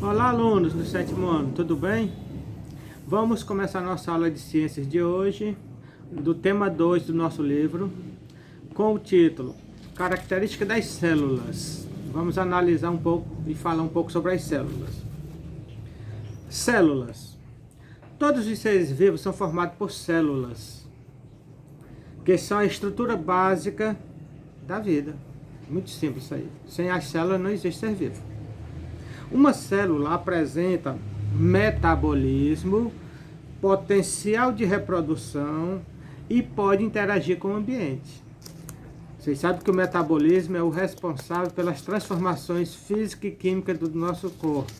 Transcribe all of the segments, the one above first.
Olá, alunos do sétimo ano, tudo bem? Vamos começar nossa aula de ciências de hoje, do tema 2 do nosso livro, com o título Características das células. Vamos analisar um pouco e falar um pouco sobre as células. Células. Todos os seres vivos são formados por células, que são a estrutura básica da vida. Muito simples isso aí. Sem as células não existe ser vivo. Uma célula apresenta metabolismo, potencial de reprodução e pode interagir com o ambiente. Vocês sabem que o metabolismo é o responsável pelas transformações físicas e químicas do nosso corpo.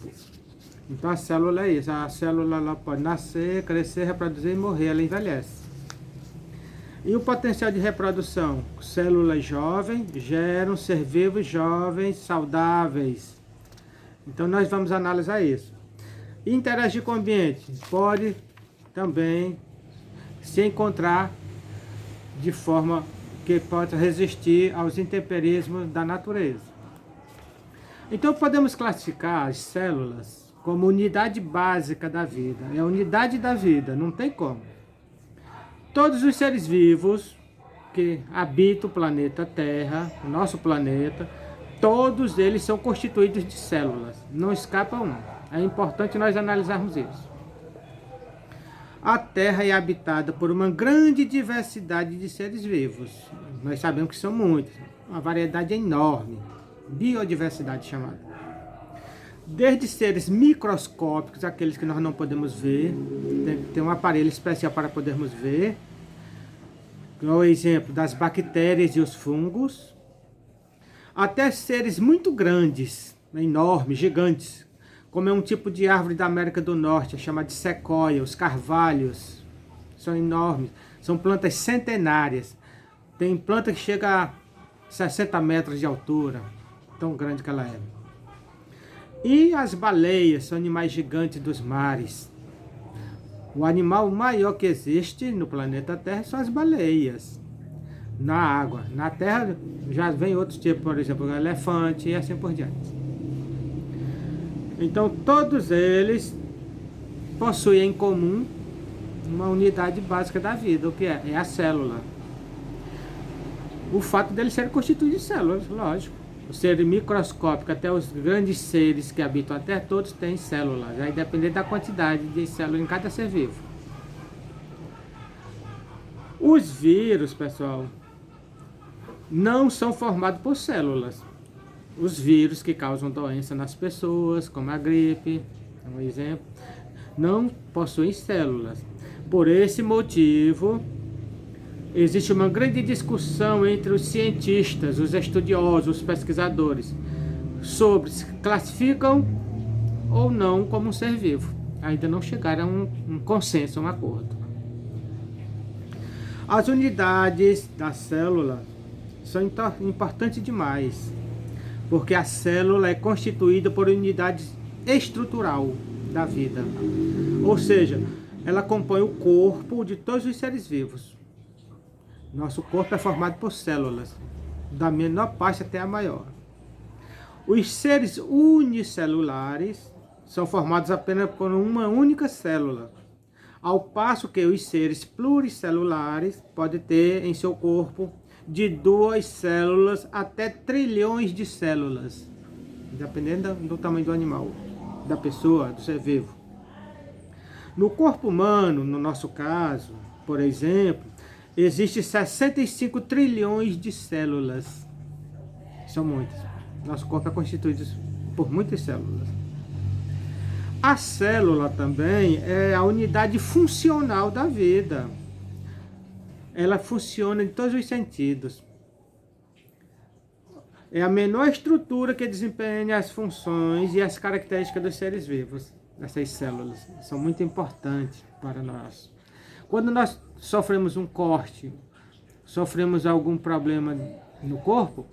Então a célula é isso. A célula ela pode nascer, crescer, reproduzir e morrer, ela envelhece. E o potencial de reprodução? Células jovens geram ser vivos jovens, saudáveis. Então nós vamos analisar isso. Interagir com o ambiente pode também se encontrar de forma que possa resistir aos intemperismos da natureza. Então podemos classificar as células como unidade básica da vida. É a unidade da vida, não tem como. Todos os seres vivos que habitam o planeta Terra, o nosso planeta, todos eles são constituídos de células, não escapa um. É importante nós analisarmos isso. A Terra é habitada por uma grande diversidade de seres vivos. Nós sabemos que são muitos, uma variedade enorme, biodiversidade chamada. Desde seres microscópicos, aqueles que nós não podemos ver, tem um aparelho especial para podermos ver, o exemplo das bactérias e os fungos, até seres muito grandes, enormes, gigantes, como é um tipo de árvore da América do Norte, chamada de sequoia, os carvalhos, são enormes, são plantas centenárias, tem planta que chega a 60 metros de altura, tão grande que ela é. E as baleias, são animais gigantes dos mares. O animal maior que existe no planeta Terra são as baleias. Na água. Na terra já vem outros tipos, por exemplo, o elefante e assim por diante. Então todos eles possuem em comum uma unidade básica da vida, o que é? É a célula. O fato deles serem constituídos de células, lógico. O ser microscópico, até os grandes seres que habitam a Terra, todos têm células. Aí depende da quantidade de células em cada ser vivo. Os vírus, pessoal, não são formados por células. Os vírus que causam doença nas pessoas, como a gripe, um exemplo, não possuem células. Por esse motivo, existe uma grande discussão entre os cientistas, os estudiosos, os pesquisadores, sobre se classificam ou não como um ser vivo. Ainda não chegaram a um consenso, a um acordo. As unidades da célula são importantes demais, porque a célula é constituída por unidade estrutural da vida. Ou seja, ela compõe o corpo de todos os seres vivos. Nosso corpo é formado por células, da menor parte até a maior. Os seres unicelulares são formados apenas por uma única célula, ao passo que os seres pluricelulares podem ter em seu corpo de 2 células até trilhões de células, dependendo do tamanho do animal, da pessoa, do ser vivo. No corpo humano, no nosso caso, por exemplo, existem 65 trilhões de células. São muitas. Nosso corpo é constituído por muitas células. A célula também é a unidade funcional da vida. Ela funciona em todos os sentidos. É a menor estrutura que desempenha as funções e as características dos seres vivos. Essas células são muito importantes para nós. Quando nós sofremos um corte, sofremos algum problema no corpo,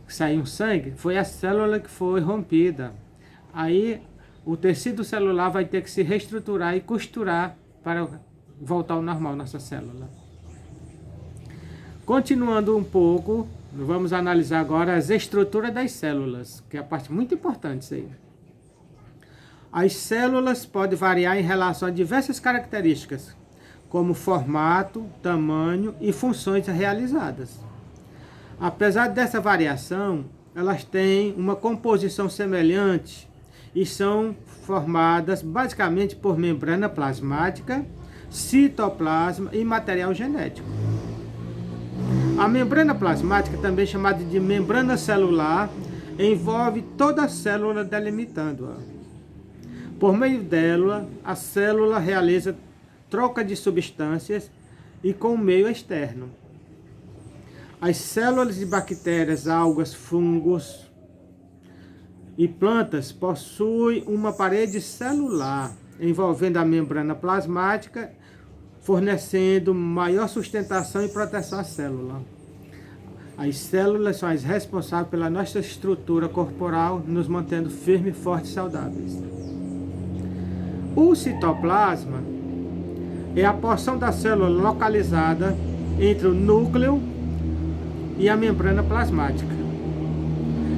saiu sangue, foi a célula que foi rompida. Aí o tecido celular vai ter que se reestruturar e costurar para voltar ao normal nossa célula. Continuando um pouco, vamos analisar agora as estruturas das células, que é a parte muito importante isso aí. As células podem variar em relação a diversas características, como formato, tamanho e funções realizadas. Apesar dessa variação, elas têm uma composição semelhante e são formadas basicamente por membrana plasmática, citoplasma e material genético. A membrana plasmática, também chamada de membrana celular, envolve toda a célula delimitando-a. Por meio dela, a célula realiza troca de substâncias e com o meio externo. As células de bactérias, algas, fungos e plantas possuem uma parede celular envolvendo a membrana plasmática, fornecendo maior sustentação e proteção à célula. As células são as responsáveis pela nossa estrutura corporal, nos mantendo firmes, fortes e saudáveis. O citoplasma é a porção da célula localizada entre o núcleo e a membrana plasmática.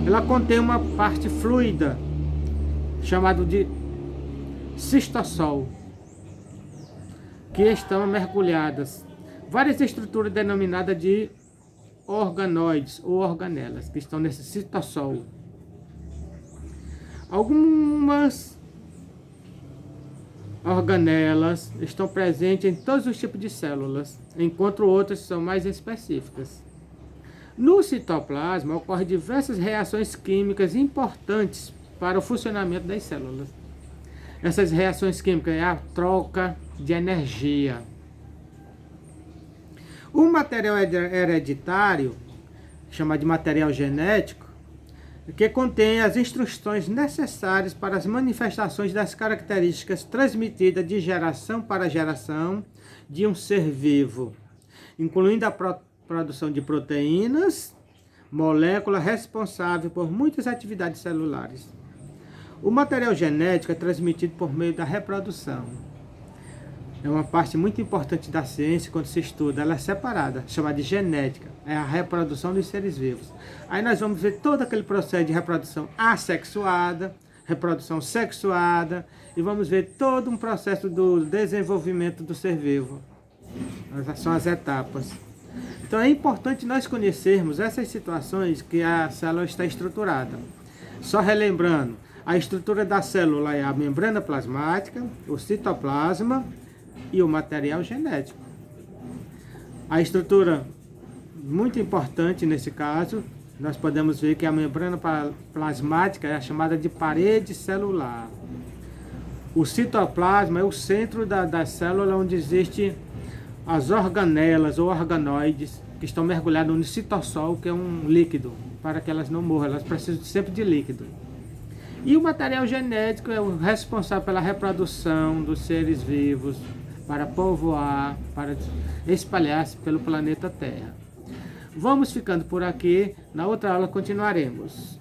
Ela contém uma parte fluida, chamada de cistosol, que estão mergulhadas várias estruturas denominadas de organoides ou organelas, que estão nesse citosol. Algumas organelas estão presentes em todos os tipos de células, enquanto outras são mais específicas. No citoplasma ocorrem diversas reações químicas importantes para o funcionamento das células. Essas reações químicas é a troca de energia. O material hereditário, chamado de material genético, que contém as instruções necessárias para as manifestações das características transmitidas de geração para geração de um ser vivo, incluindo a produção de proteínas, molécula responsável por muitas atividades celulares. O material genético é transmitido por meio da reprodução. É uma parte muito importante da ciência quando se estuda. Ela é separada, chamada de genética. É a reprodução dos seres vivos. Aí nós vamos ver todo aquele processo de reprodução assexuada, reprodução sexuada, e vamos ver todo um processo do desenvolvimento do ser vivo. Essas são as etapas. Então é importante nós conhecermos essas situações que a célula está estruturada. Só relembrando, a estrutura da célula é a membrana plasmática, o citoplasma e o material genético. A estrutura muito importante nesse caso, nós podemos ver que a membrana plasmática é a chamada de parede celular. O citoplasma é o centro da célula, onde existem as organelas ou organoides que estão mergulhadas no citossol, que é um líquido, para que elas não morram, elas precisam sempre de líquido. E o material genético é o responsável pela reprodução dos seres vivos, para povoar, para espalhar-se pelo planeta Terra. Vamos ficando por aqui, na outra aula continuaremos.